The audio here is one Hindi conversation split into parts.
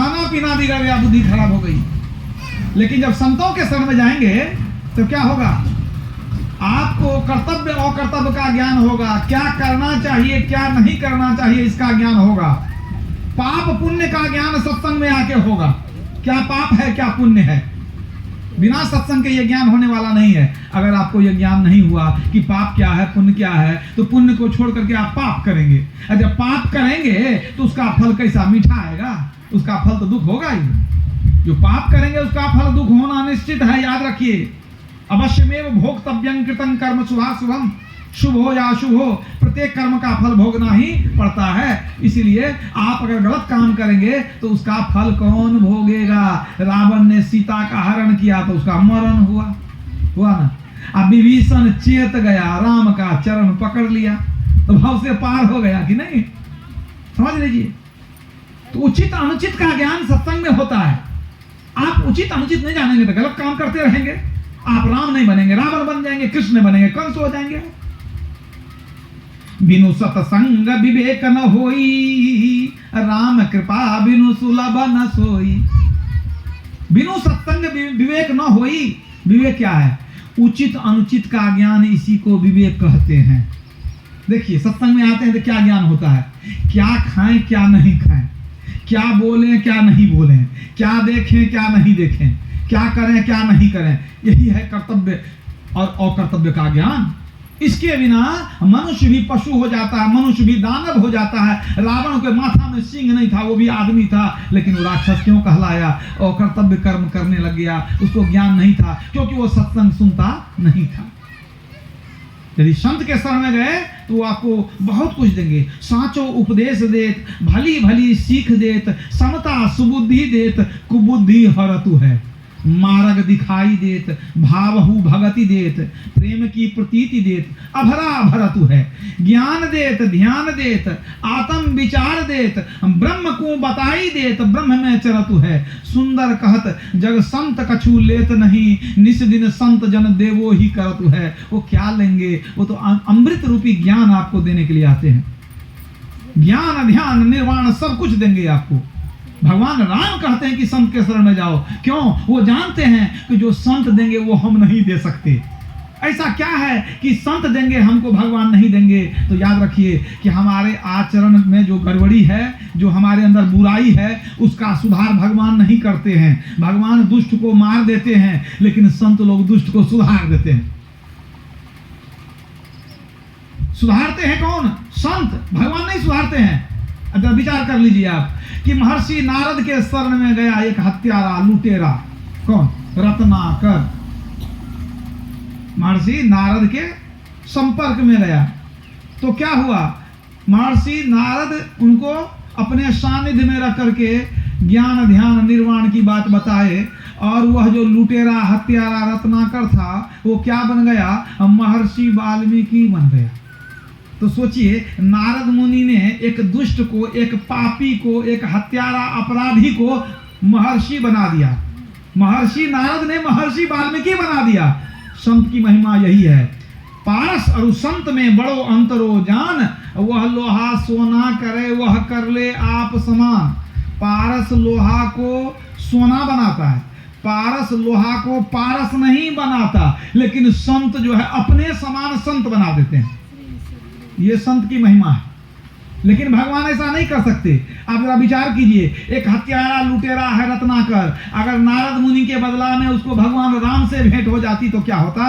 खाना पीना बिगड़ गया, बुद्धि खराब हो गई। लेकिन जब संतों के शरण में जाएंगे तो क्या होगा? आपको कर्तव्य और कर्तव्य का ज्ञान होगा, क्या करना चाहिए क्या नहीं करना चाहिए इसका ज्ञान होगा, पाप पुण्य का ज्ञान सत्संग में आके होगा, क्या पाप है क्या पुण्य है। बिना सत्संग के ये ज्ञान होने वाला नहीं है। अगर आपको ये ज्ञान नहीं हुआ कि पाप क्या है पुण्य क्या है, तो पुण्य को छोड़ करके आप पाप करेंगे, और जब पाप करेंगे तो उसका फल कैसा मीठा आएगा, उसका फल तो दुख होगा ही। जो पाप करेंगे उसका फल दुख होना निश्चित है, याद रखिए। अवश्यमेव भोक्तव्यं कृतं कर्म शुभाशुभम, शुभ हो या अशुभ हो, प्रत्येक कर्म का फल भोगना ही पड़ता है। इसीलिए आप अगर गलत काम करेंगे तो उसका फल कौन भोगेगा? रावण ने सीता का हरण किया तो उसका मरण हुआ ना। अब विभीषण चेत गया, राम का चरण पकड़ लिया तो भाव से पार हो गया कि नहीं, समझ लीजिए। तो उचित अनुचित का ज्ञान सत्संग में होता है। आप उचित अनुचित नहीं जानेंगे तो गलत काम करते रहेंगे। आप राम नहीं बनेंगे, रावण बन जाएंगे, कृष्ण बनेंगे, कंस हो जाएंगे। बिनु सतसंग विवेक न होई, राम कृपा बिनु सुलभ न सोई। बिनु सत्संग विवेक न होई। विवेक क्या है? उचित अनुचित का ज्ञान, इसी को विवेक कहते हैं। देखिए सत्संग में आते हैं तो क्या ज्ञान होता है? क्या खाएं क्या नहीं खाएं, क्या बोलें क्या नहीं बोलें, क्या देखें क्या नहीं देखें, क्या करें क्या नहीं करें। यही है कर्तव्य और अकर्तव्य का ज्ञान। इसके बिना मनुष्य भी पशु हो जाता है, मनुष्य भी दानव हो जाता है। रावण के माथा में सिंह नहीं था, वो भी आदमी था, लेकिन वो राक्षस क्यों कहलाया? और कर्तव्य कर्म करने लग गया, उसको ज्ञान नहीं था, क्योंकि वो सत्संग सुनता नहीं था। यदि संत के शरण में गए तो वो आपको बहुत कुछ देंगे। साचो उपदेश देत, भली भली सीख देत, समता सुबुद्धि देत, कुबुद्धि हरतु है। मार्ग दिखाई देत, भावहु भगति देत, प्रेम की प्रतीति देत, अभरा भरतु है। ज्ञान देत, ध्यान देत, आत्म विचार देत, ब्रह्म को बताई देत, ब्रह्म में चरतु है। सुंदर कहत जग संत कछु लेत नहीं, निस दिन संत जन देवो ही करतु है। वो क्या लेंगे? वो तो अमृत रूपी ज्ञान आपको देने के लिए आते हैं। ज्ञान ध्यान निर्वाण सब कुछ देंगे आपको। भगवान राम कहते हैं कि संत के शरण में जाओ। क्यों? वो जानते हैं कि जो संत देंगे वो हम नहीं दे सकते। ऐसा क्या है कि संत देंगे हमको, भगवान नहीं देंगे? तो याद रखिए कि हमारे आचरण में जो गड़बड़ी है, जो हमारे अंदर बुराई है, उसका सुधार भगवान नहीं करते हैं। भगवान दुष्ट को मार देते हैं, लेकिन संत लोग दुष्ट को सुधार देते हैं। सुधारते हैं कौन? संत। भगवान नहीं सुधारते हैं। अगर विचार कर लीजिए आप कि महर्षि नारद के शरण में गया एक हत्यारा लुटेरा, कौन? रत्नाकर। महर्षि नारद के संपर्क में गया तो क्या हुआ? महर्षि नारद उनको अपने सानिध्य में रख करके ज्ञान ध्यान निर्वाण की बात बताए, और वह जो लुटेरा हत्यारा रत्नाकर था वो क्या बन गया? महर्षि वाल्मीकि बन गया। तो सोचिए, नारद मुनि ने एक दुष्ट को, एक पापी को, एक हत्यारा अपराधी को महर्षि बना दिया। महर्षि नारद ने महर्षि वाल्मीकि बना दिया। संत की महिमा यही है। पारस और संत में बड़ो अंतरो जान, वह लोहा सोना करे वह कर ले आप समान। पारस लोहा को सोना बनाता है, पारस लोहा को पारस नहीं बनाता, लेकिन संत जो है अपने समान संत बना देते हैं। ये संत की महिमा है। लेकिन भगवान ऐसा नहीं कर सकते। आप जरा विचार कीजिए, एक हत्यारा लुटेरा है रत्नाकर, अगर नारद मुनि के बदला में उसको भगवान राम से भेंट हो जाती तो क्या होता?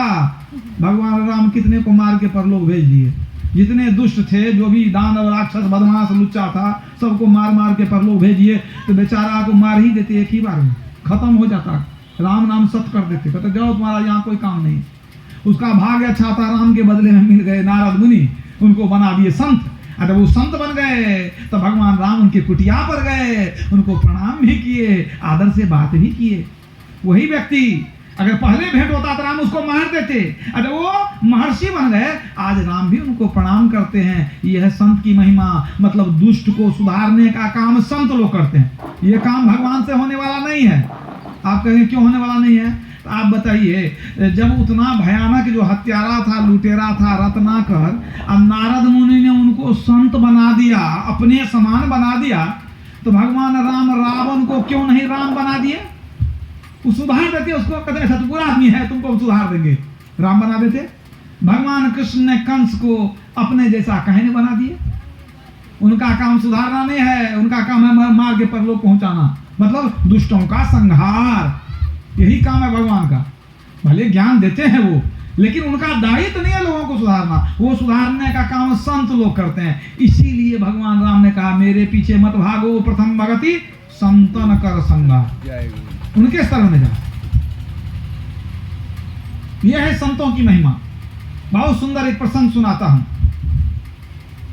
भगवान राम कितने को मार के परलोक भेज दिए। जितने दुष्ट थे, जो भी दानव राक्षस बदमाश लुच्चा था, सबको मार मार के परलोक भेजिए। तो बेचारा को मार ही देते, एक ही बार में खत्म हो जाता। राम नाम सत्य कर देते, कहते जाओ तुम्हारा यहाँ कोई काम नहीं। उसका भाग्य अच्छा था, राम के बदले में मिल गए नारद मुनि, उनको बना दिए संत। अगर वो संत बन गए तो भगवान राम उनके कुटिया पर गए, उनको प्रणाम भी किए, आदर से बात भी किए। वही व्यक्ति अगर पहले भेंट होता तो राम उसको मार देते। अगर वो महर्षि बन गए, आज राम भी उनको प्रणाम करते हैं। यह है संत की महिमा। मतलब दुष्ट को सुधारने का काम संत लोग करते हैं। यह काम भगवान से होने वाला नहीं है। आप कहेंगे क्यों होने वाला नहीं है? तो आप बताइए, जब उतना भयानक जो हत्यारा था, लुटेरा था, रत्नाकर, अब नारद मुनि ने उनको संत बना दिया, अपने समान बना दिया, तो भगवान राम रावण को क्यों नहीं राम बना दिए? वो सुधार देते, उसको कहते ऐसा तो बुरा आदमी है, तुमको सुधार देंगे, राम बना देते। भगवान कृष्ण ने कंस को अपने जैसा कहे नहीं बना दिए। उनका काम सुधारना नहीं है, उनका काम है मार्ग पर लोग पहुंचाना, मतलब दुष्टों का संहार, यही काम है भगवान का। भले ज्ञान देते हैं वो, लेकिन उनका दायित्व नहीं है लोगों को सुधारना, वो सुधारने का काम संत लोग करते हैं। इसीलिए भगवान राम ने कहा मेरे पीछे मत भागो, प्रथम भगति संतन कर संगा, उनके स्तर में जाओ। यह है संतों की महिमा। बहुत सुंदर एक प्रसंग सुनाता हूं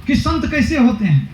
कि संत कैसे होते हैं।